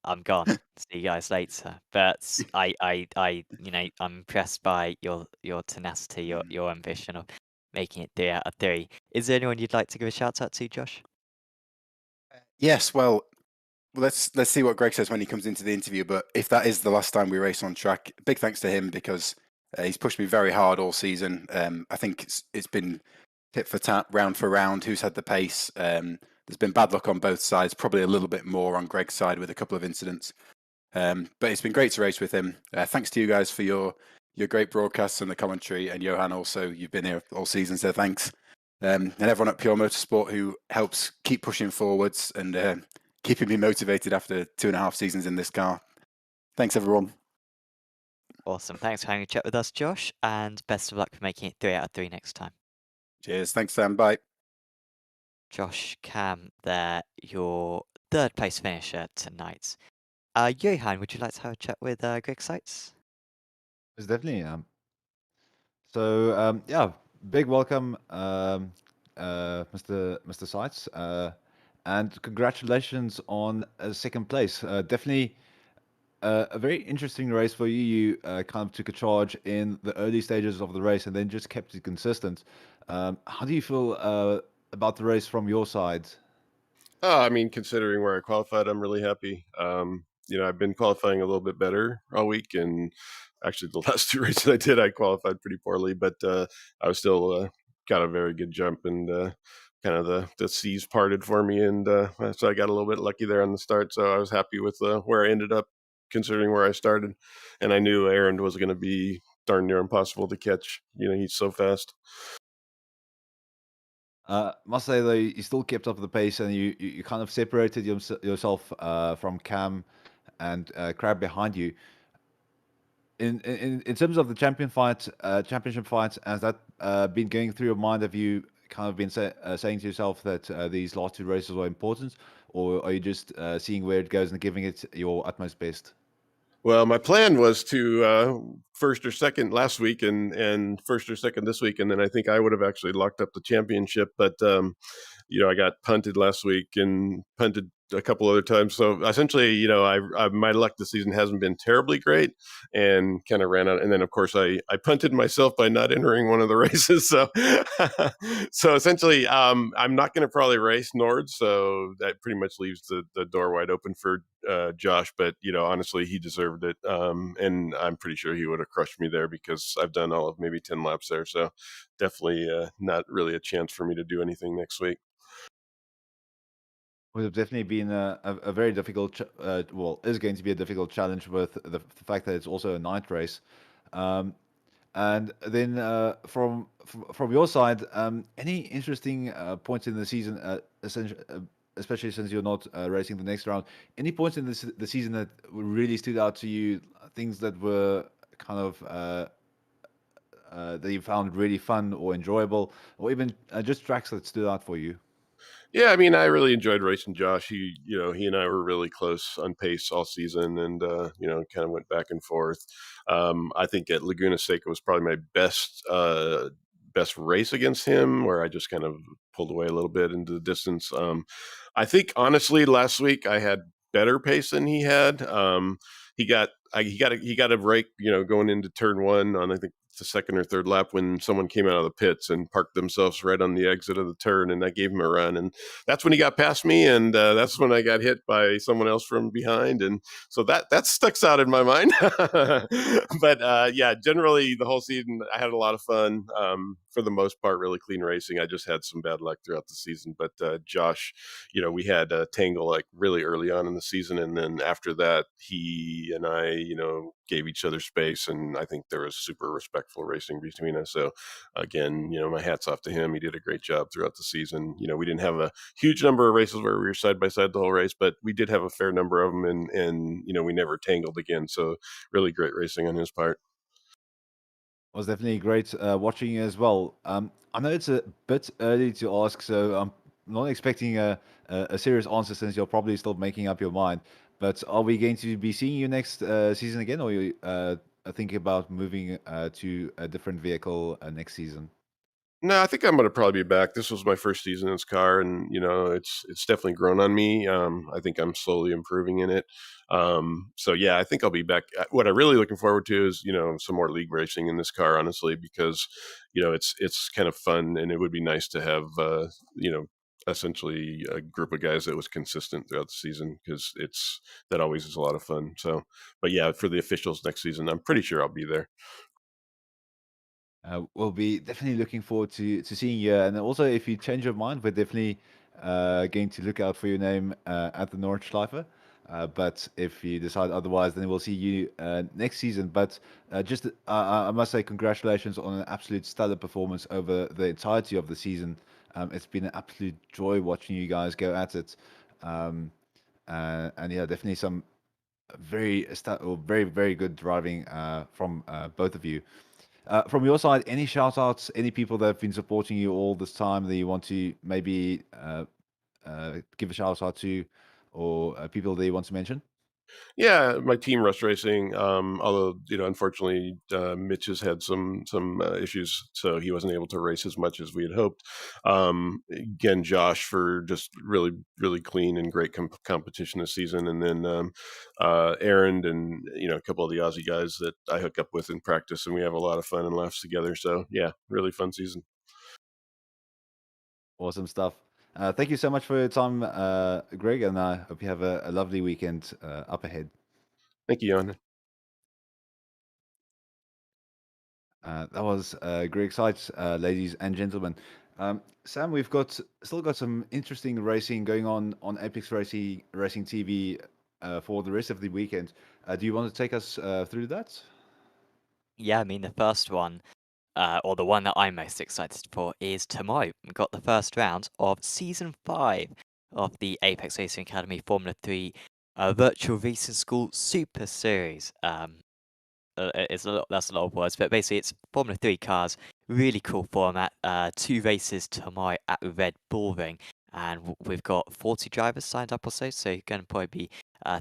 F: I'm gone. See you guys later. But I'm impressed by your tenacity, your ambition of making it 3 out of 3. Is there anyone you'd like to give a shout out to, Josh?
G: Yes. Well, let's see what Greg says when he comes into the interview. But if that is the last time we race on track, big thanks to him because he's pushed me very hard all season. I think it's been tit for tat, round for round. Who's had the pace? There's been bad luck on both sides, probably a little bit more on Greg's side with a couple of incidents. But it's been great to race with him. Thanks to you guys for your great broadcasts and the commentary. And Johan, also, you've been here all season, so thanks. And everyone at Pure Motorsport who helps keep pushing forwards and keeping me motivated after 2.5 seasons in this car. Thanks, everyone.
F: Awesome. Thanks for having a chat with us, Josh. And best of luck for making it 3 out of 3 next time.
G: Cheers. Thanks, Sam. Bye.
F: Josh, Cam, there, your 3rd place finisher tonight. Johan, would you like to have a chat with Greg Seitz?
E: It's definitely. So yeah, big welcome, Mr. Seitz, and congratulations on 2nd place. Definitely a very interesting race for you. You kind of took a charge in the early stages of the race and then just kept it consistent. How do you feel about the race from your side?
H: I mean, considering where I qualified, I'm really happy. I've been qualifying a little bit better all week, and actually the last 2 races I did, I qualified pretty poorly, but I was still got a very good jump, and kind of the seas parted for me, and so I got a little bit lucky there on the start. So I was happy with where I ended up, considering where I started, and I knew Aaron was going to be darn near impossible to catch. He's so fast.
E: Must say though, you still kept up the pace, and you kind of separated yourself from Cam and Crab behind you. In terms of the championship fights, has that been going through your mind? Have you kind of been saying to yourself that these last two races were important, or are you just seeing where it goes and giving it your utmost best?
H: Well, my plan was to first or second last week and first or second this week, and then I think I would have actually locked up the championship. But I got punted last week and punted a couple other times. So essentially, my luck this season hasn't been terribly great, and kind of ran out. And then of course I punted myself by not entering one of the races. So so essentially, I'm not going to probably race Nord. So that pretty much leaves the door wide open for Josh. But honestly, he deserved it, and I'm pretty sure he would have crushed me there because I've done all of maybe 10 laps there. So definitely not really a chance for me to do anything next week.
E: Would have definitely been a very difficult, is going to be a difficult challenge with the fact that it's also a night race. And then from your side, any interesting points in the season, especially since you're not racing the next round, any points in the season that really stood out to you, things that were kind of that you found really fun or enjoyable, or even just tracks that stood out for you?
H: Yeah, I mean, I really enjoyed racing Josh. He and I were really close on pace all season, and kind of went back and forth. I think at Laguna Seca was probably my best race against him, where I just kind of pulled away a little bit into the distance. I think honestly, last week I had better pace than he had. He got a break, going into turn one on I think the second or third lap when someone came out of the pits and parked themselves right on the exit of the turn, and that gave him a run. And that's when he got past me, and that's when I got hit by someone else from behind, and so that sticks out in my mind. But yeah, generally the whole season I had a lot of fun. For the most part, really clean racing. I just had some bad luck throughout the season. But Josh, we had a tangle like really early on in the season, and then after that, he and I, gave each other space, and I think there was super respectful racing between us. So again, my hat's off to him. He did a great job throughout the season. We didn't have a huge number of races where we were side by side the whole race, but we did have a fair number of them, and we never tangled again. So really great racing on his part.
E: Was definitely great watching you as well. I know it's a bit early to ask, so I'm not expecting a serious answer since you're probably still making up your mind. But are we going to be seeing you next season again, or you thinking about moving to a different vehicle next season?
H: No, I think I'm gonna probably be back. This was my first season in this car, and it's definitely grown on me. I think I'm slowly improving in it. So yeah, I think I'll be back. What I'm really looking forward to is some more league racing in this car, honestly, because it's kind of fun, and it would be nice to have essentially a group of guys that was consistent throughout the season, because that always is a lot of fun. So, but yeah, for the officials next season, I'm pretty sure I'll be there.
E: We'll be definitely looking forward to seeing you. And also, if you change your mind, we're definitely going to look out for your name at the Nordschleife. But if you decide otherwise, then we'll see you next season. But I must say, congratulations on an absolute stellar performance over the entirety of the season. It's been an absolute joy watching you guys go at it. And yeah, definitely some very, very good driving from both of you. From your side, any shout outs, any people that have been supporting you all this time that you want to maybe give a shout out to, or people that you want to mention?
H: Yeah, my team, Rust Racing. Although unfortunately, Mitch has had some issues, so he wasn't able to race as much as we had hoped. Again, Josh for just really really clean and great competition this season, and then Aaron and a couple of the Aussie guys that I hook up with in practice, and we have a lot of fun and laughs together. So yeah, really fun season.
E: Awesome stuff. Thank you so much for your time, Greg, and I hope you have a lovely weekend up ahead.
H: Thank you, Jan.
E: That was Greg Sites, ladies and gentlemen. Sam, we've still got some interesting racing going on Apex Racing TV for the rest of the weekend. Do you want to take us through that?
F: Yeah, I mean, the first one, or the one that I'm most excited for, is tomorrow. We've got the first round of Season 5 of the Apex Racing Academy Formula 3 Virtual Racing School Super Series. That's a lot of words, but basically it's Formula 3 cars, really cool format. 2 races tomorrow at Red Bull Ring, and we've got 40 drivers signed up or so, so you're going to probably be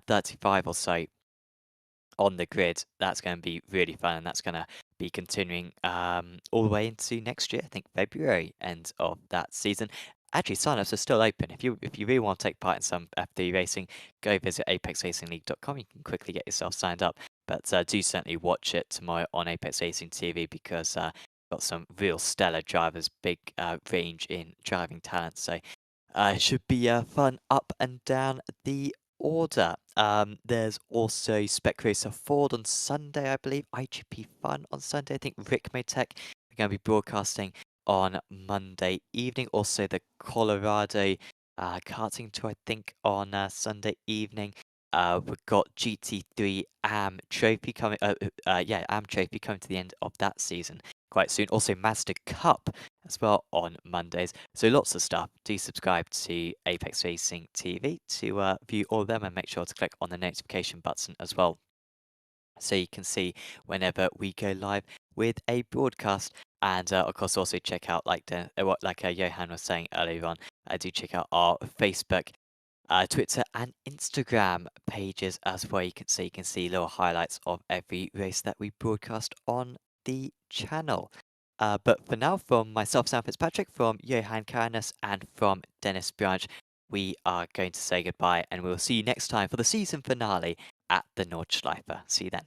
F: 35 or so on the grid. That's going to be really fun, and that's going to be continuing all the way into next year. I think February end of that season. Actually, sign-ups are still open. If you really want to take part in some F3 racing, go visit apexracingleague.com. You can quickly get yourself signed up. But do certainly watch it tomorrow on Apex Racing TV, because got some real stellar drivers, big range in driving talent. So it should be fun up and down the order. There's also Spec Racer Ford on Sunday, I believe. IGP Fun on Sunday. I think Rick Maytech are going to be broadcasting on Monday evening. Also the Colorado karting tour, I think, on Sunday evening. We've got GT3 AM Trophy coming. AM Trophy coming to the end of that season quite soon. Also Mazda Cup as well on Mondays. So lots of stuff. Do subscribe to Apex Racing TV to view all of them, and make sure to click on the notification button as well, so you can see whenever we go live with a broadcast. And of course, also check out, like Johan was saying earlier on, do check out our Facebook, Twitter and Instagram pages as well. You can see little highlights of every race that we broadcast on the channel. But for now, from myself, Sam Fitzpatrick, from Johan Karanis, and from Dennis Branch, we are going to say goodbye, and we'll see you next time for the season finale at the Nordschleife. See you then.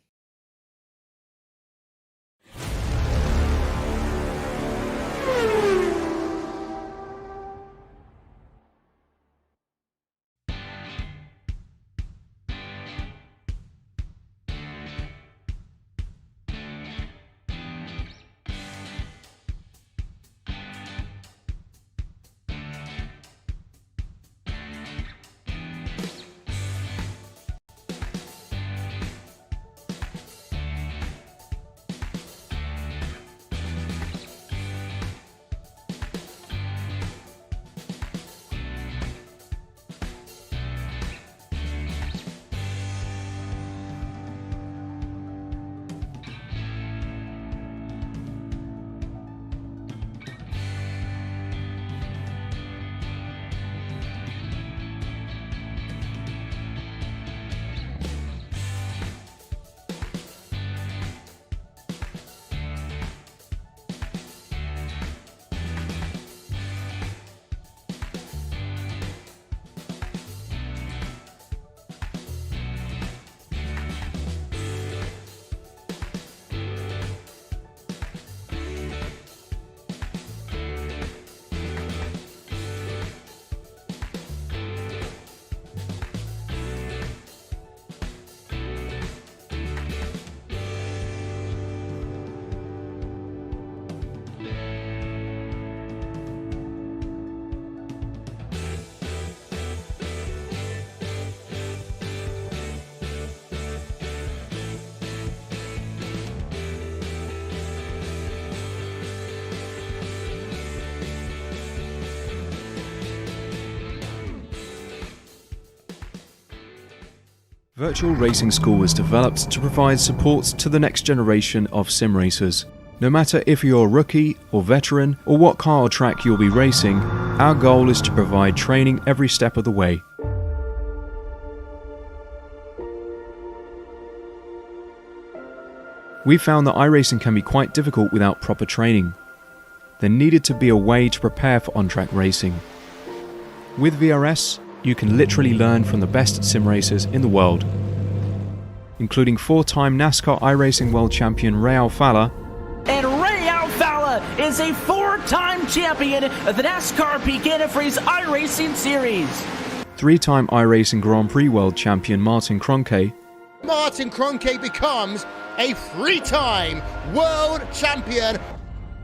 A: Virtual Racing School was developed to provide support to the next generation of sim racers. No matter if you're a rookie or veteran, or what car or track you'll be racing, our goal is to provide training every step of the way. We found that iRacing can be quite difficult without proper training. There needed to be a way to prepare for on-track racing. With VRS, you can literally learn from the best sim racers in the world, including 4-time NASCAR iRacing World Champion Ray Alfala.
B: And Ray Alfala is a 4-time champion of the NASCAR Peak Antifreeze iRacing Series.
A: 3-time iRacing Grand Prix World Champion Martin Kroenke.
C: Martin Kroenke becomes a 3-time world champion.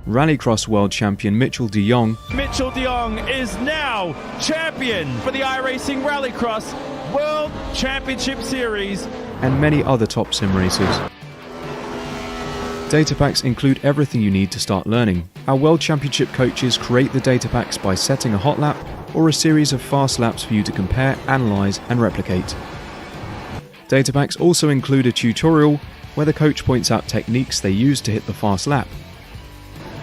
A: Rallycross World Champion Mitchell de Jong.
D: Mitchell de Jong is now champion for the iRacing Rallycross World Championship Series.
A: And many other top sim racers. Data packs include everything you need to start learning. Our World Championship coaches create the data packs by setting a hot lap or a series of fast laps for you to compare, analyze, and replicate. Data packs also include a tutorial where the coach points out techniques they use to hit the fast lap.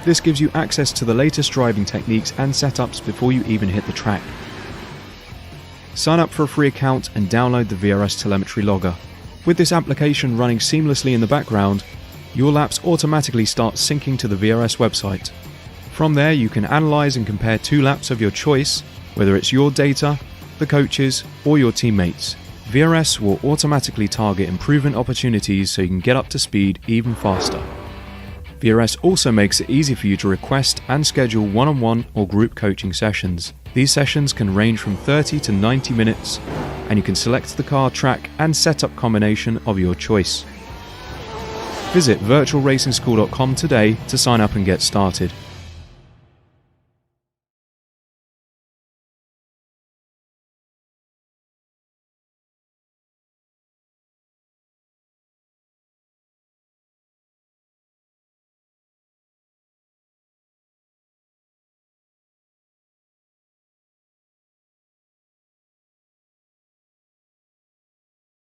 A: This gives you access to the latest driving techniques and setups before you even hit the track. Sign up for a free account and download the VRS telemetry logger. With this application running seamlessly in the background, your laps automatically start syncing to the VRS website. From there, you can analyze and compare 2 laps of your choice, whether it's your data, the coaches, or your teammates. VRS will automatically target improvement opportunities so you can get up to speed even faster. VRS also makes it easy for you to request and schedule one-on-one or group coaching sessions. These sessions can range from 30 to 90 minutes, and you can select the car, track, and setup combination of your choice. Visit virtualracingschool.com today to sign up and get started.